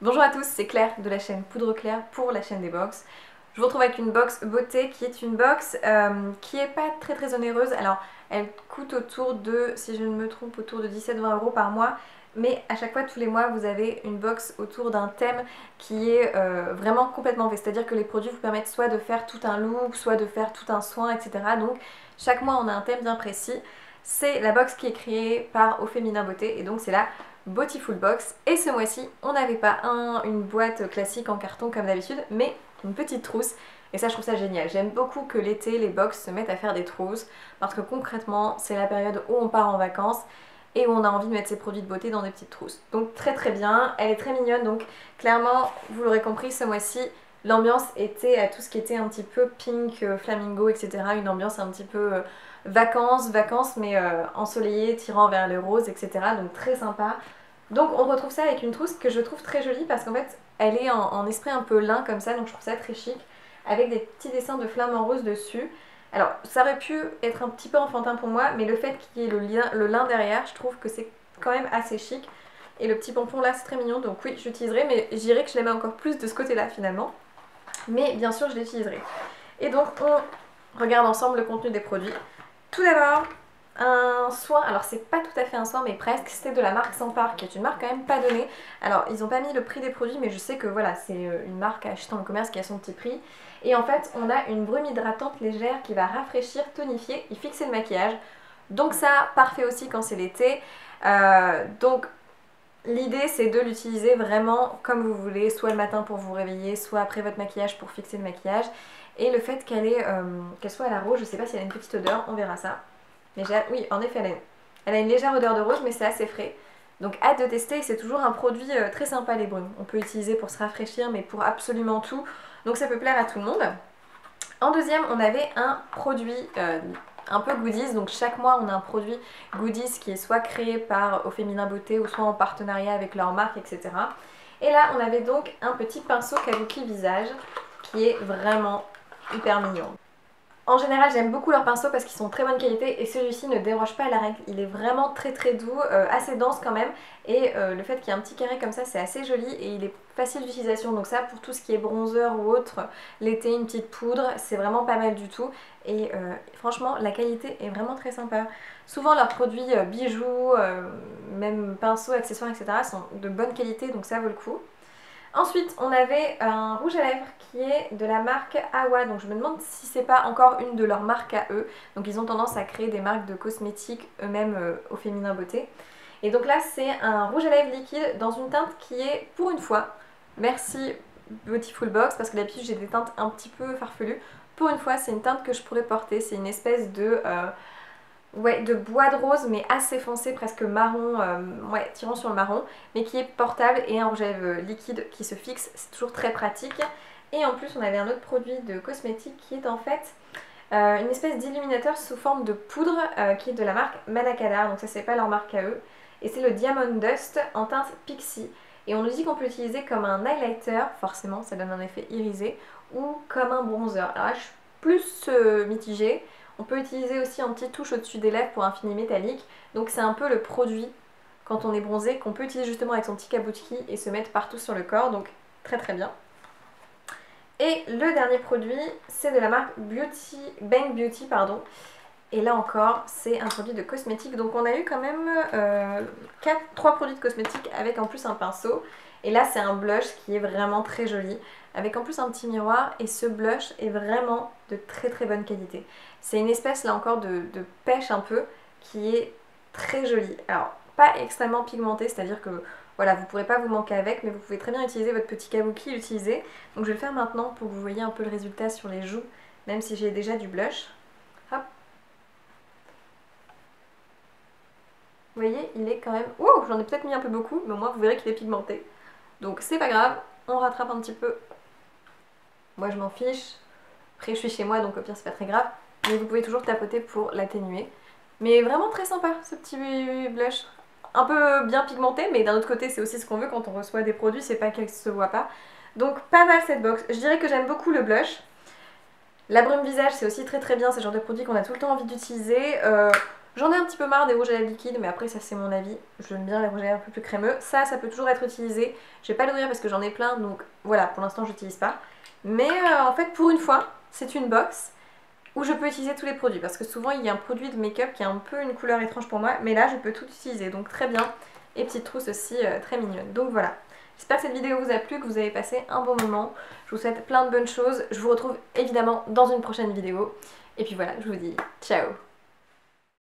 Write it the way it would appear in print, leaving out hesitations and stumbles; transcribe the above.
Bonjour à tous, c'est Claire de la chaîne Poudre Claire pour la chaîne des box. Je vous retrouve avec une box beauté qui est une box qui est pas très onéreuse. Alors elle coûte autour de, si je ne me trompe, autour de 17-20 € par mois. Mais à chaque fois, tous les mois, vous avez une box autour d'un thème qui est vraiment complètement fait. C'est-à-dire que les produits vous permettent soit de faire tout un look, soit de faire tout un soin, etc. Donc chaque mois, on a un thème bien précis. C'est la box qui est créée par Au Féminin Beauté et donc c'est la Beautiful Box. Et ce mois-ci, on n'avait pas une boîte classique en carton comme d'habitude, mais une petite trousse. Et ça, je trouve ça génial. J'aime beaucoup que l'été, les box se mettent à faire des trousses parce que concrètement, c'est la période où on part en vacances et où on a envie de mettre ses produits de beauté dans des petites trousses. Donc très bien, elle est très mignonne. Donc clairement, vous l'aurez compris, ce mois-ci, l'ambiance était à tout ce qui était un petit peu pink, flamingo, etc. Une ambiance un petit peu vacances, mais ensoleillée, tirant vers le rose, etc. Donc très sympa. Donc on retrouve ça avec une trousse que je trouve très jolie parce qu'en fait elle est en esprit un peu lin comme ça, donc je trouve ça très chic, avec des petits dessins de flammes en rose dessus. Alors ça aurait pu être un petit peu enfantin pour moi, mais le fait qu'il y ait le lin derrière, je trouve que c'est quand même assez chic. Et le petit pompon là c'est très mignon, donc oui j'utiliserai, mais je dirais que je l'aimais encore plus de ce côté là finalement. Mais bien sûr je l'utiliserai. Et donc on regarde ensemble le contenu des produits. Tout d'abord, un soin, alors c'est pas tout à fait un soin mais presque, c'est de la marque Sampar qui est une marque quand même pas donnée. Alors ils ont pas mis le prix des produits mais je sais que voilà c'est une marque à acheter en commerce qui a son petit prix. Et en fait on a une brume hydratante légère qui va rafraîchir, tonifier et fixer le maquillage. Donc ça parfait aussi quand c'est l'été. Donc l'idée c'est de l'utiliser vraiment comme vous voulez, soit le matin pour vous réveiller, soit après votre maquillage pour fixer le maquillage. Et le fait qu'elle soit à la rose, je sais pas si elle a une petite odeur, on verra ça. Mais oui, en effet, elle a une légère odeur de rose, mais c'est assez frais. Donc hâte de tester, c'est toujours un produit très sympa les brumes. On peut l'utiliser pour se rafraîchir, mais pour absolument tout. Donc ça peut plaire à tout le monde. En deuxième, on avait un produit un peu goodies. Donc chaque mois, on a un produit goodies qui est soit créé par Au Féminin Beauté ou soit en partenariat avec leur marque, etc. Et là, on avait donc un petit pinceau Kabuki Visage qui est vraiment hyper mignon. En général, j'aime beaucoup leurs pinceaux parce qu'ils sont de très bonne qualité et celui-ci ne déroge pas à la règle. Il est vraiment très doux, assez dense quand même. Et le fait qu'il y ait un petit carré comme ça, c'est assez joli et il est facile d'utilisation. Donc ça, pour tout ce qui est bronzer ou autre, l'été, une petite poudre, c'est vraiment pas mal du tout. Et franchement, la qualité est vraiment très sympa. Souvent, leurs produits bijoux, même pinceaux, accessoires, etc. sont de bonne qualité, donc ça vaut le coup. Ensuite, on avait un rouge à lèvres qui est de la marque Awa. Donc je me demande si c'est pas encore une de leurs marques à eux. Donc ils ont tendance à créer des marques de cosmétiques eux-mêmes Au Féminin Beauté. Et donc là, c'est un rouge à lèvres liquide dans une teinte qui est, pour une fois, merci Beautiful Box, parce que d'habitude j'ai des teintes un petit peu farfelues. Pour une fois, c'est une teinte que je pourrais porter. C'est une espèce de... ouais, de bois de rose mais assez foncé, presque marron, ouais, tirant sur le marron, mais qui est portable et un rouge à lèvres liquide qui se fixe, c'est toujours très pratique. Et en plus on avait un autre produit de cosmétique qui est en fait une espèce d'illuminateur sous forme de poudre qui est de la marque Manakadar, donc ça c'est pas leur marque à eux, et c'est le Diamond Dust en teinte Pixie. Et on nous dit qu'on peut l'utiliser comme un highlighter, forcément ça donne un effet irisé, ou comme un bronzer. Alors là je suis plus mitigée. On peut utiliser aussi un petit touche au-dessus des lèvres pour un fini métallique. Donc c'est un peu le produit quand on est bronzé qu'on peut utiliser justement avec son petit kabuki et se mettre partout sur le corps. Donc très bien. Et le dernier produit, c'est de la marque Bang Beauty, pardon. Et là encore, c'est un produit de cosmétique. Donc on a eu quand même 3 produits de cosmétique avec en plus un pinceau. Et là, c'est un blush qui est vraiment très joli, avec en plus un petit miroir. Et ce blush est vraiment de très bonne qualité. C'est une espèce, là encore, de pêche un peu, qui est très jolie. Alors, pas extrêmement pigmentée, c'est-à-dire que voilà, vous ne pourrez pas vous manquer avec, mais vous pouvez très bien utiliser votre petit kabuki, l'utiliser. Donc je vais le faire maintenant pour que vous voyez un peu le résultat sur les joues, même si j'ai déjà du blush. Hop. Vous voyez, il est quand même... Ouh, j'en ai peut-être mis un peu beaucoup, mais au moins vous verrez qu'il est pigmenté. Donc c'est pas grave, on rattrape un petit peu. Moi je m'en fiche. Après je suis chez moi, donc au pire c'est pas très grave. Mais vous pouvez toujours tapoter pour l'atténuer. Mais vraiment très sympa ce petit blush. Un peu bien pigmenté, mais d'un autre côté c'est aussi ce qu'on veut quand on reçoit des produits, c'est pas qu'elle se voit pas. Donc pas mal cette box. Je dirais que j'aime beaucoup le blush. La brume visage c'est aussi très bien, c'est le genre de produit qu'on a tout le temps envie d'utiliser. J'en ai un petit peu marre des rouges à lèvres liquides, mais après ça c'est mon avis. J'aime bien les rouges à lèvres un peu plus crémeux. Ça peut toujours être utilisé. Je vais pas l'ouvrir parce que j'en ai plein, donc voilà, pour l'instant j'utilise pas. Mais en fait pour une fois, c'est une box où je peux utiliser tous les produits. Parce que souvent il y a un produit de make-up qui a un peu une couleur étrange pour moi, mais là je peux tout utiliser, donc très bien. Et petite trousse aussi très mignonne. Donc voilà. J'espère que cette vidéo vous a plu, que vous avez passé un bon moment. Je vous souhaite plein de bonnes choses. Je vous retrouve évidemment dans une prochaine vidéo. Et puis voilà, je vous dis ciao!